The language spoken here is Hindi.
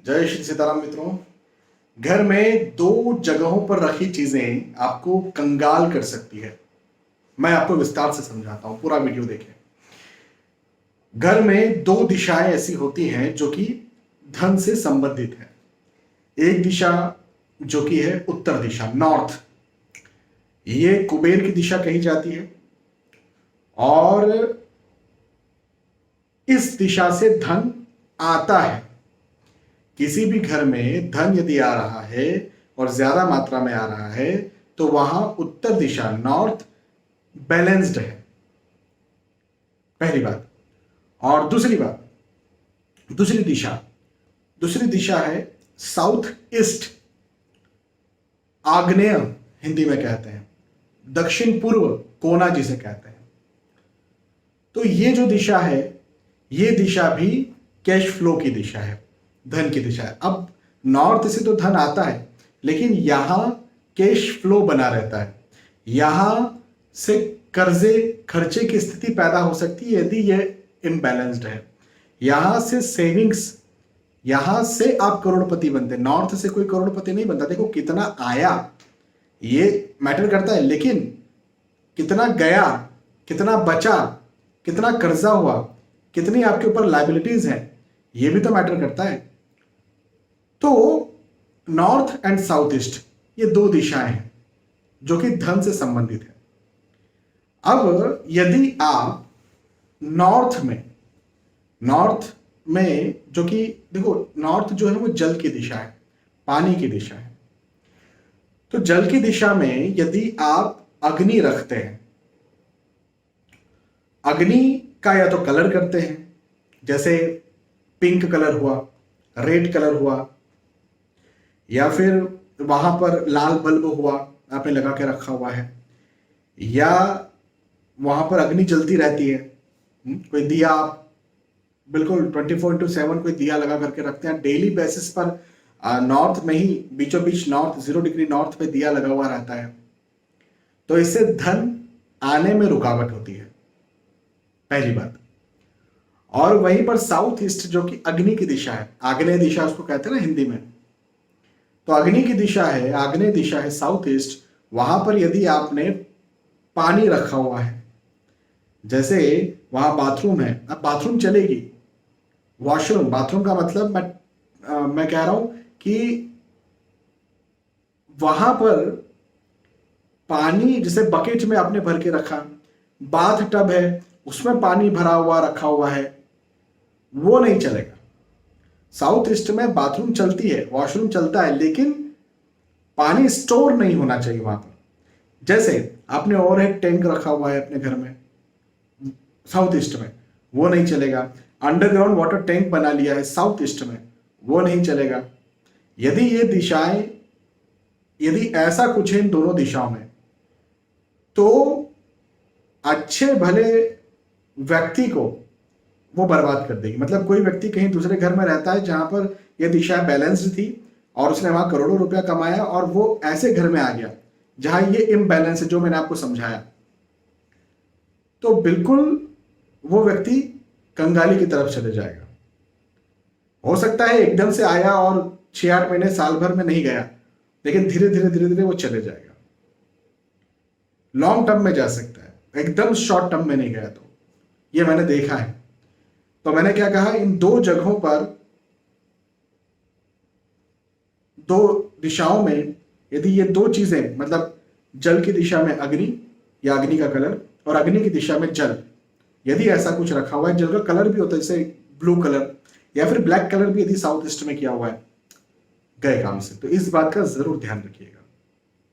जय श्री सीताराम मित्रों। घर में दो जगहों पर रखी चीजें आपको कंगाल कर सकती है। मैं आपको विस्तार से समझाता हूं, पूरा वीडियो देखें। घर में दो दिशाएं ऐसी होती हैं जो कि धन से संबंधित है। एक दिशा जो कि है उत्तर दिशा, नॉर्थ, ये कुबेर की दिशा कही जाती है और इस दिशा से धन आता है। किसी भी घर में धन यदि आ रहा है और ज्यादा मात्रा में आ रहा है तो वहां उत्तर दिशा, नॉर्थ, बैलेंस्ड है, पहली बात। और दूसरी बात, दूसरी दिशा है साउथ ईस्ट, आग्नेय हिंदी में कहते हैं, दक्षिण पूर्व कोना जिसे कहते हैं। तो ये जो दिशा है, ये दिशा भी कैश फ्लो की दिशा है, धन की दिशा है। अब नॉर्थ से तो धन आता है, लेकिन यहां कैश फ्लो बना रहता है। यहां से कर्जे खर्चे की स्थिति पैदा हो सकती है यदि यह इम्बैलेंस्ड है। यहां से सेविंग्स, यहां से आप करोड़पति बनते। नॉर्थ से कोई करोड़पति नहीं बनता। देखो कितना आया ये मैटर करता है, लेकिन कितना गया, कितना बचा, कितना कर्जा हुआ, कितनी आपके ऊपर लायबिलिटीज हैं, ये भी तो मैटर करता है। तो नॉर्थ एंड साउथ ईस्ट ये दो दिशाएं हैं जो कि धन से संबंधित है। अब यदि आप नॉर्थ में जो कि देखो, नॉर्थ जो है वो जल की दिशा है, पानी की दिशा है। तो जल की दिशा में यदि आप अग्नि रखते हैं, अग्नि का या तो कलर करते हैं, जैसे पिंक कलर हुआ, रेड कलर हुआ, या फिर वहां पर लाल बल्ब हुआ, आपने लगा के रखा हुआ है, या वहां पर अग्नि जलती रहती है। कोई दिया आप बिल्कुल 24/7 कोई दिया लगा करके रखते हैं डेली बेसिस पर। नॉर्थ में ही बीचों बीच, नॉर्थ 0 डिग्री नॉर्थ पे दिया लगा हुआ रहता है। तो इससे धन आने में रुकावट होती है, पहली बात। और वहीं पर साउथ ईस्ट जो कि अग्नि की दिशा है, आग्नेय दिशा उसको कहते हैं ना हिंदी में, तो अग्नि की दिशा है, आग्नेय दिशा है साउथ ईस्ट। वहां पर यदि आपने पानी रखा हुआ है, जैसे वहां बाथरूम है, अब बाथरूम चलेगी, वॉशरूम, बाथरूम का मतलब मैं कह रहा हूं कि वहां पर पानी जैसे बकेट में आपने भर के रखा, बाथ टब है उसमें पानी भरा हुआ रखा हुआ है, वो नहीं चलेगा। साउथ ईस्ट में बाथरूम चलती है, वॉशरूम चलता है, लेकिन पानी स्टोर नहीं होना चाहिए वहां पर। जैसे आपने ओवरहेड टैंक रखा हुआ है अपने घर में, साउथ ईस्ट में, वो नहीं चलेगा। अंडरग्राउंड वाटर टैंक बना लिया है साउथ ईस्ट में, वो नहीं चलेगा। यदि ये दिशाएं, यदि ऐसा कुछ है इन दोनों दिशाओं में, तो अच्छे भले व्यक्ति को वो बर्बाद कर देगी। मतलब कोई व्यक्ति कहीं दूसरे घर में रहता है जहां पर यह दिशा बैलेंस्ड थी और उसने वहां करोड़ों रुपया कमाया, और वो ऐसे घर में आ गया जहां ये इम्बैलेंस है जो मैंने आपको समझाया, तो बिल्कुल वो व्यक्ति कंगाली की तरफ चले जाएगा। हो सकता है एकदम से आया और 6-8 महीने, साल भर में नहीं गया, लेकिन धीरे धीरे वो चले जाएगा। लॉन्ग टर्म में जा सकता है, एकदम शॉर्ट टर्म में नहीं गया। तो ये मैंने देखा है। तो मैंने क्या कहा, इन दो जगहों पर, दो दिशाओं में यदि ये दो चीजें, मतलब जल की दिशा में अग्नि या अग्नि का कलर, और अग्नि की दिशा में जल, यदि ऐसा कुछ रखा हुआ है, जल का कलर भी होता है जैसे ब्लू कलर या फिर ब्लैक कलर भी यदि साउथ ईस्ट में किया हुआ है गए काम से, तो इस बात का जरूर ध्यान रखिएगा।